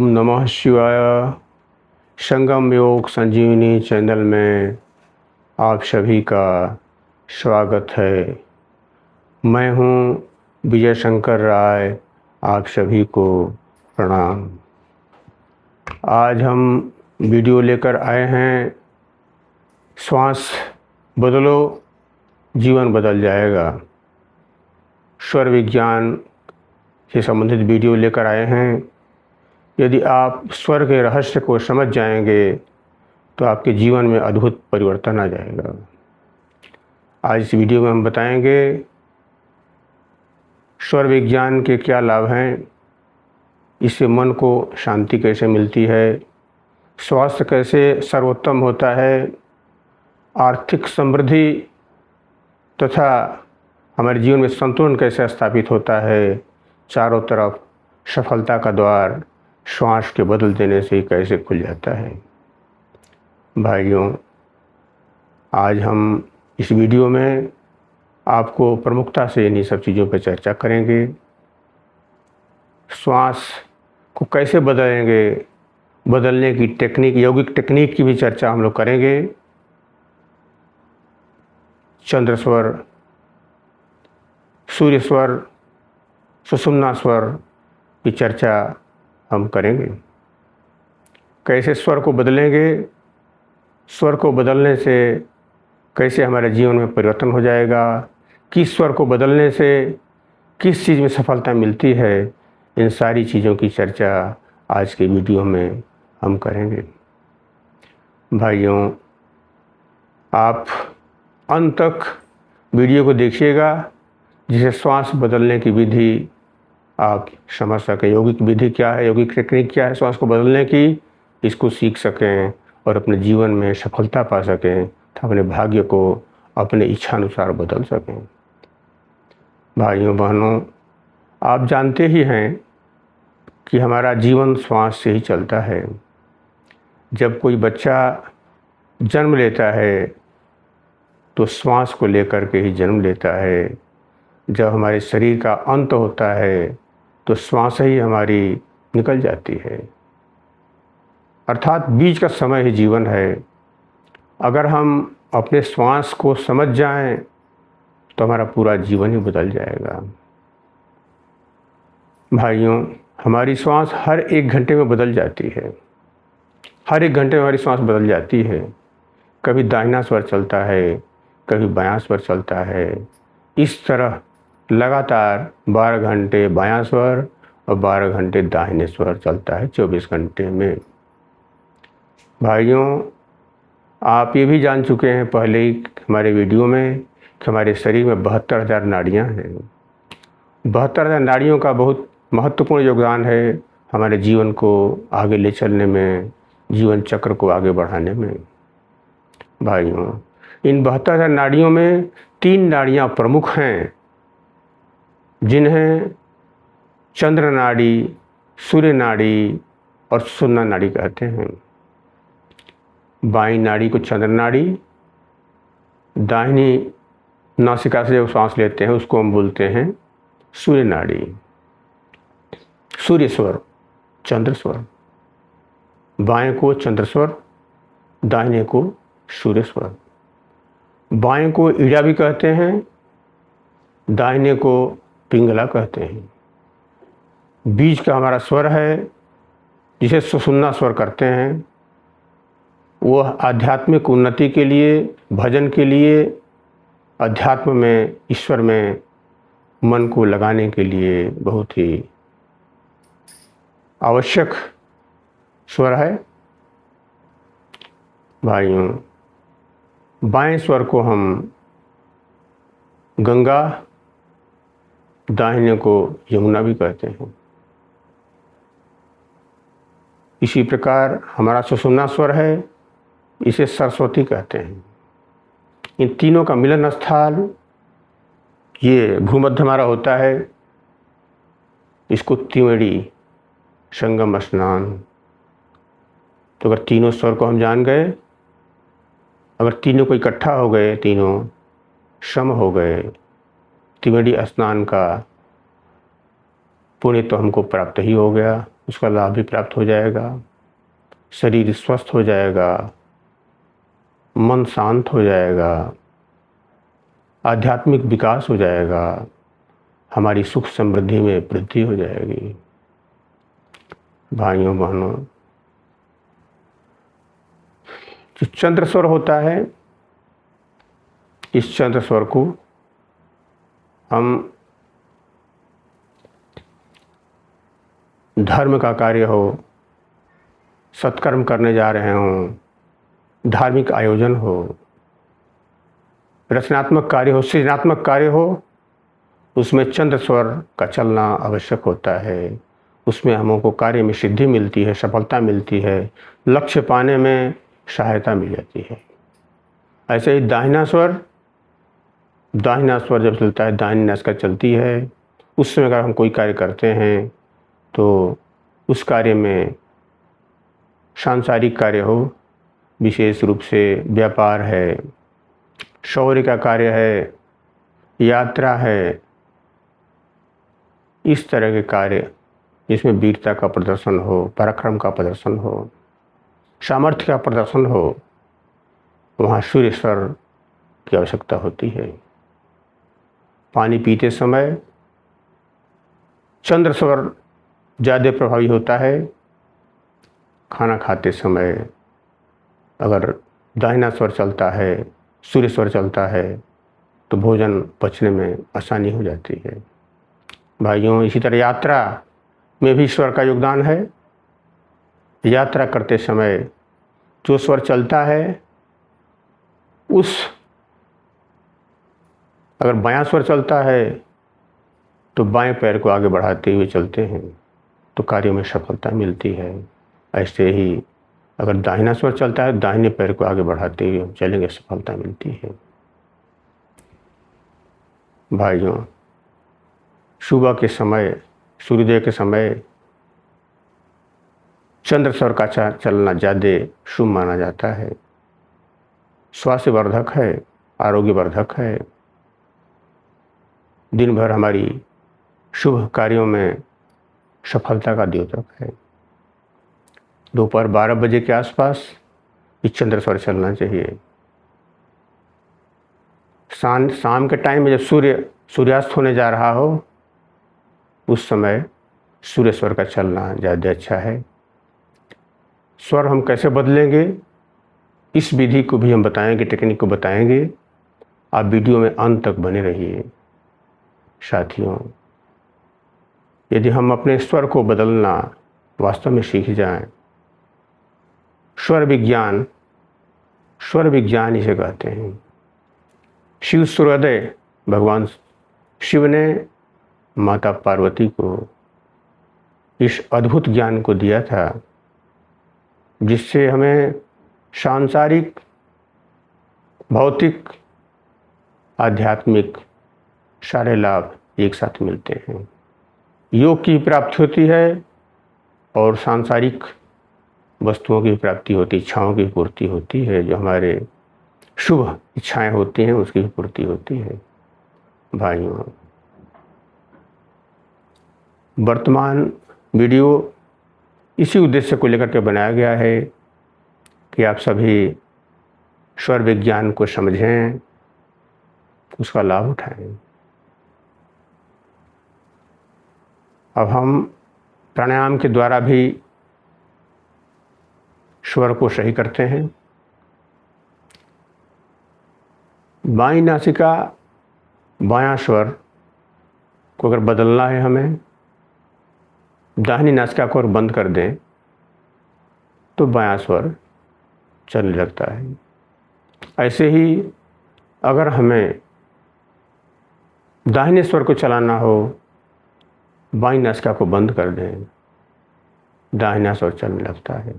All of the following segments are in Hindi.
ओम नमः शिवाय। संगम योग संजीवनी चैनल में आप सभी का स्वागत है। मैं हूं विजय शंकर राय। आप सभी को प्रणाम। आज हम वीडियो लेकर आए हैं, श्वास बदलो जीवन बदल जाएगा। स्वर विज्ञान से संबंधित वीडियो लेकर आए हैं। यदि आप स्वर के रहस्य को समझ जाएंगे तो आपके जीवन में अद्भुत परिवर्तन आ जाएगा। आज इस वीडियो में हम बताएंगे स्वर विज्ञान के क्या लाभ हैं, इससे मन को शांति कैसे मिलती है, स्वास्थ्य कैसे सर्वोत्तम होता है, आर्थिक समृद्धि तथा हमारे जीवन में संतुलन कैसे स्थापित होता है, चारों तरफ सफलता का द्वार श्वास के बदल देने से ही कैसे खुल जाता है। भाइयों, आज हम इस वीडियो में आपको प्रमुखता से इन्हीं सब चीज़ों पर चर्चा करेंगे। श्वास को कैसे बदलेंगे, बदलने की टेक्निक, यौगिक टेक्निक की भी चर्चा हम लोग करेंगे। चंद्र स्वर, सूर्य स्वर, सुषुम्ना स्वर की चर्चा हम करेंगे। कैसे स्वर को बदलेंगे, स्वर को बदलने से कैसे हमारे जीवन में परिवर्तन हो जाएगा, किस स्वर को बदलने से किस चीज़ में सफलता मिलती है, इन सारी चीज़ों की चर्चा आज के वीडियो में हम करेंगे। भाइयों, आप अंत तक वीडियो को देखिएगा, जिसे श्वास बदलने की विधि आप समझ सकें। यौगिक विधि क्या है, यौगिक टेक्निक क्या है श्वास को बदलने की, इसको सीख सकें और अपने जीवन में सफलता पा सकें, तो अपने भाग्य को अपने इच्छानुसार बदल सकें। भाइयों बहनों, आप जानते ही हैं कि हमारा जीवन श्वास से ही चलता है। जब कोई बच्चा जन्म लेता है तो श्वास को लेकर के ही जन्म लेता है। जब हमारे शरीर का अंत होता है तो श्वास ही हमारी निकल जाती है, अर्थात बीच का समय ही जीवन है। अगर हम अपने श्वास को समझ जाएं तो हमारा पूरा जीवन ही बदल जाएगा। भाइयों, हमारी श्वास हर एक घंटे में बदल जाती है। हर एक घंटे में हमारी श्वास बदल जाती है। कभी दाहिना स्वर चलता है, कभी बायां स्वर चलता है। इस तरह लगातार 12 घंटे बायां स्वर और 12 घंटे दाहिने स्वर चलता है 24 घंटे में। भाइयों, आप ये भी जान चुके हैं पहले ही हमारे वीडियो में कि हमारे शरीर में 72,000 नाड़ियाँ हैं। 72,000 नाड़ियों का बहुत महत्वपूर्ण योगदान है हमारे जीवन को आगे ले चलने में, जीवन चक्र को आगे बढ़ाने में। भाइयों, इन 72,000 नाड़ियों में 3 नाड़ियाँ प्रमुख हैं, जिन्हें चंद्र नाड़ी, सूर्य नाड़ी और सुषुम्ना नाड़ी कहते हैं। बाईं नाड़ी को चंद्र नाड़ी, दाहिनी नासिका से जो सांस लेते हैं उसको हम बोलते हैं सूर्य नाड़ी। सूर्य स्वर, चंद्र स्वर, बाएं को चंद्र स्वर, दाहिने को सूर्य स्वर। बाएं को ईड़ा भी कहते हैं, दाहिने को पिंगला कहते हैं। बीच का हमारा स्वर है, जिसे सुषुम्ना स्वर करते हैं। वह आध्यात्मिक उन्नति के लिए, भजन के लिए, अध्यात्म में, ईश्वर में मन को लगाने के लिए बहुत ही आवश्यक स्वर है। भाइयों, बाएं स्वर को हम गंगा, दाहिने को यमुना भी कहते हैं। इसी प्रकार हमारा सुषुम्ना स्वर है, इसे सरस्वती कहते हैं। इन तीनों का मिलन स्थल ये भूमध्य हमारा होता है। इसको त्रिवेणी संगम स्नान। तो अगर तीनों स्वर को हम जान गए, अगर तीनों को इकट्ठा हो गए, तीनों सम हो गए, त्रिवेणी स्नान का पुण्य तो हमको प्राप्त ही हो गया। उसका लाभ भी प्राप्त हो जाएगा, शरीर स्वस्थ हो जाएगा, मन शांत हो जाएगा, आध्यात्मिक विकास हो जाएगा, हमारी सुख समृद्धि में वृद्धि हो जाएगी। भाइयों बहनों, जो चंद्र स्वर होता है, इस चंद्र स्वर को हम धर्म का कार्य हो, सत्कर्म करने जा रहे हों, धार्मिक आयोजन हो, रचनात्मक कार्य हो, सृजनात्मक कार्य हो, उसमें चंद्र स्वर का चलना आवश्यक होता है। उसमें हमको कार्य में सिद्धि मिलती है, सफलता मिलती है, लक्ष्य पाने में सहायता मिल जाती है। ऐसे ही दाहिना स्वर जब चलता है, दाहिनी नासिका चलती है, उस समय अगर हम कोई कार्य करते हैं तो उस कार्य में सांसारिक कार्य हो, विशेष रूप से व्यापार है, शौर्य का कार्य है, यात्रा है, इस तरह के कार्य जिसमें वीरता का प्रदर्शन हो, पराक्रम का प्रदर्शन हो, सामर्थ्य का प्रदर्शन हो, वहाँ सूर्य स्वर की आवश्यकता होती है। पानी पीते समय चंद्र स्वर ज़्यादा प्रभावी होता है। खाना खाते समय अगर दाहिना स्वर चलता है, सूर्य स्वर चलता है, तो भोजन पचने में आसानी हो जाती है। भाइयों, इसी तरह यात्रा में भी स्वर का योगदान है। यात्रा करते समय जो स्वर चलता है, अगर बायां स्वर चलता है तो बाएं पैर को आगे बढ़ाते हुए चलते हैं तो कार्य में सफलता मिलती है। ऐसे ही अगर दाहिना स्वर चलता है, दाहिने पैर को आगे बढ़ाते हुए हम चलेंगे, सफलता मिलती है। भाइयों, सुबह के समय, सूर्योदय के समय चंद्र स्वर का चलना ज़्यादा शुभ माना जाता है। स्वास्थ्यवर्धक है, आरोग्यवर्धक है, दिन भर हमारी शुभ कार्यों में सफलता का द्योतक है। दोपहर 12 बजे के आसपास इस चंद्र स्वर चलना चाहिए। शाम के टाइम में जब सूर्यास्त होने जा रहा हो, उस समय सूर्य स्वर का चलना ज़्यादा अच्छा है। स्वर हम कैसे बदलेंगे, इस विधि को भी हम बताएंगे, टेक्निक को बताएंगे। आप वीडियो में अंत तक बने रहिए। साथियों, यदि हम अपने स्वर को बदलना वास्तव में सीख जाएं, स्वर विज्ञान इसे कहते हैं। शिव सूर्योदय भगवान शिव ने माता पार्वती को इस अद्भुत ज्ञान को दिया था, जिससे हमें सांसारिक, भौतिक, आध्यात्मिक सारे लाभ एक साथ मिलते हैं। योग की प्राप्ति होती है और सांसारिक वस्तुओं की प्राप्ति होती, इच्छाओं की पूर्ति होती है। जो हमारे शुभ इच्छाएं होती हैं, उसकी पूर्ति होती है। भाइयों, वर्तमान वीडियो इसी उद्देश्य को लेकर के बनाया गया है कि आप सभी स्वर विज्ञान को समझें, उसका लाभ उठाएं। अब हम प्राणायाम के द्वारा भी स्वर को सही करते हैं। बाईं नासिका, बायां स्वर को अगर बदलना है हमें, दाहिनी नासिका को अगर बंद कर दें तो बायां स्वर चलने लगता है। ऐसे ही अगर हमें दाहिने स्वर को चलाना हो, बाईं नासिका को बंद कर दें, दाहिना स्वर चलने लगता है।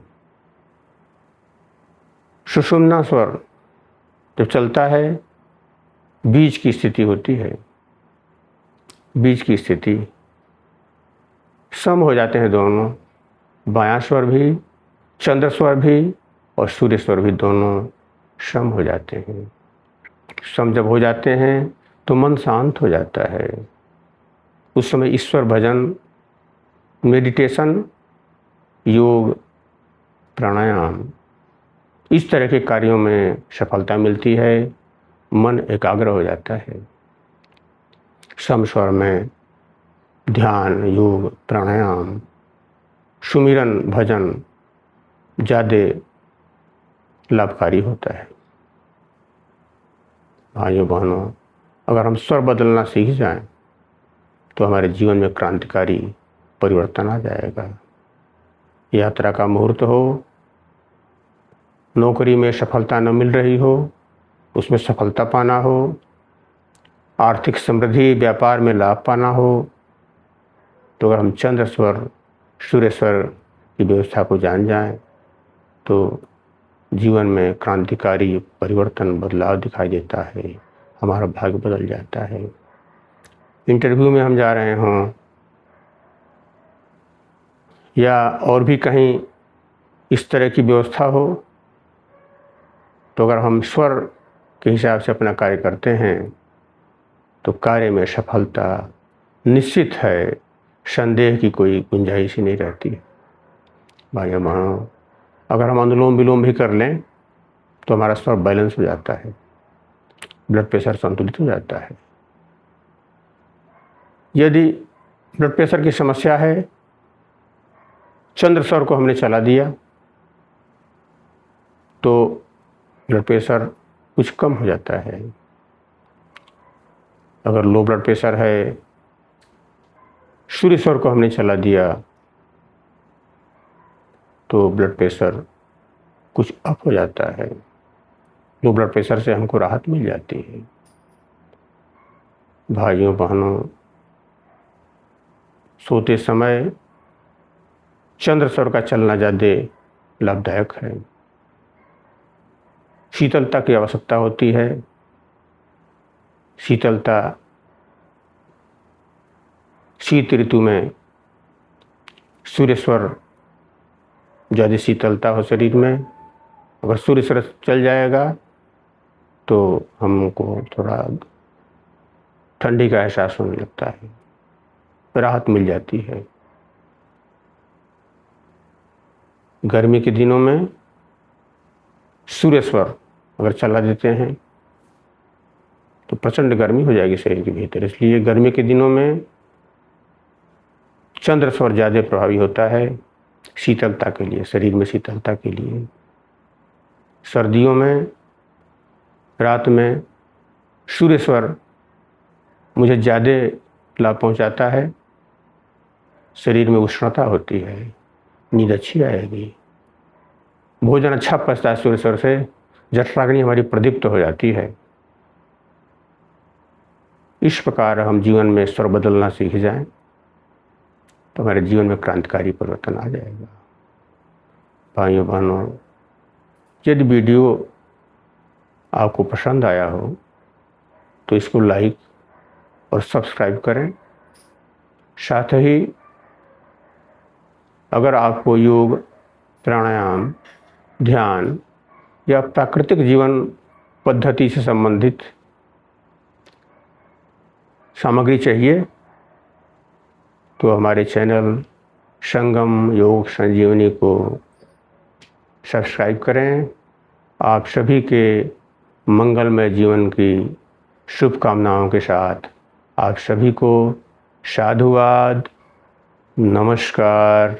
सुषुम्ना स्वर जब चलता है, बीज की स्थिति होती है। बीज की स्थिति सम हो जाते हैं दोनों, बायां स्वर भी, चंद्र स्वर भी और सूर्य स्वर भी, दोनों सम हो जाते हैं। सम जब हो जाते हैं तो मन शांत हो जाता है। उस समय ईश्वर भजन, मेडिटेशन योग, प्राणायाम, इस तरह के कार्यों में सफलता मिलती है, मन एकाग्र हो जाता है। सम स्वर में ध्यान, योग, प्राणायाम, सुमिरन, भजन ज़्यादा लाभकारी होता है। भाइयों बहनों, अगर हम स्वर बदलना सीख जाएं तो हमारे जीवन में क्रांतिकारी परिवर्तन आ जाएगा। यात्रा का मुहूर्त हो, नौकरी में सफलता न मिल रही हो, उसमें सफलता पाना हो, आर्थिक समृद्धि, व्यापार में लाभ पाना हो, तो अगर हम चंद्र स्वर, सूर्य स्वर की व्यवस्था को जान जाएं तो जीवन में क्रांतिकारी परिवर्तन, बदलाव दिखाई देता है, हमारा भाग्य बदल जाता है। इंटरव्यू में हम जा रहे हों या और भी कहीं इस तरह की व्यवस्था हो, तो अगर हम स्वर के हिसाब से अपना कार्य करते हैं तो कार्य में सफलता निश्चित है, संदेह की कोई गुंजाइश ही नहीं रहती। भाइयों बहनों, अगर हम अनुलोम विलोम भी कर लें तो हमारा स्वर बैलेंस हो जाता है, ब्लड प्रेशर संतुलित हो जाता है। यदि ब्लड प्रेशर की समस्या है, चंद्र स्वर को हमने चला दिया तो ब्लड प्रेशर कुछ कम हो जाता है। अगर लो ब्लड प्रेशर है, सूर्य स्वर को हमने चला दिया तो ब्लड प्रेशर कुछ अप हो जाता है। लो ब्लड प्रेशर से हमको राहत मिल जाती है। भाइयों बहनों, सोते समय चंद्र स्वर का चलना ज़्यादा लाभदायक है। शीतलता की आवश्यकता होती है। शीतलता शीत ऋतु में सूर्य स्वर ज़्यादा शीतलता हो शरीर में, अगर सूर्य स्वर चल जाएगा तो हमको थोड़ा ठंडी का एहसास होने लगता है, राहत मिल जाती है। गर्मी के दिनों में सूर्य स्वर अगर चला देते हैं तो प्रचंड गर्मी हो जाएगी शरीर के भीतर, इसलिए गर्मी के दिनों में चंद्र स्वर ज़्यादा प्रभावी होता है शीतलता के लिए, शरीर में शीतलता के लिए। सर्दियों में रात में सूर्य स्वर मुझे ज़्यादा लाभ पहुंचाता है, शरीर में उष्णता होती है, नींद अच्छी आएगी, भोजन अच्छा पचता है सूर्य स्वर से, जठराग्नि हमारी प्रदीप्त हो जाती है। इस प्रकार हम जीवन में स्वर बदलना सीख जाएं तो हमारे जीवन में क्रांतिकारी परिवर्तन आ जाएगा। भाइयों बहनों, यदि वीडियो आपको पसंद आया हो तो इसको लाइक और सब्सक्राइब करें। साथ ही अगर आपको योग, प्राणायाम, ध्यान या प्राकृतिक जीवन पद्धति से संबंधित सामग्री चाहिए तो हमारे चैनल संगम योग संजीवनी को सब्सक्राइब करें। आप सभी के मंगलमय जीवन की शुभकामनाओं के साथ आप सभी को साधुवाद, नमस्कार।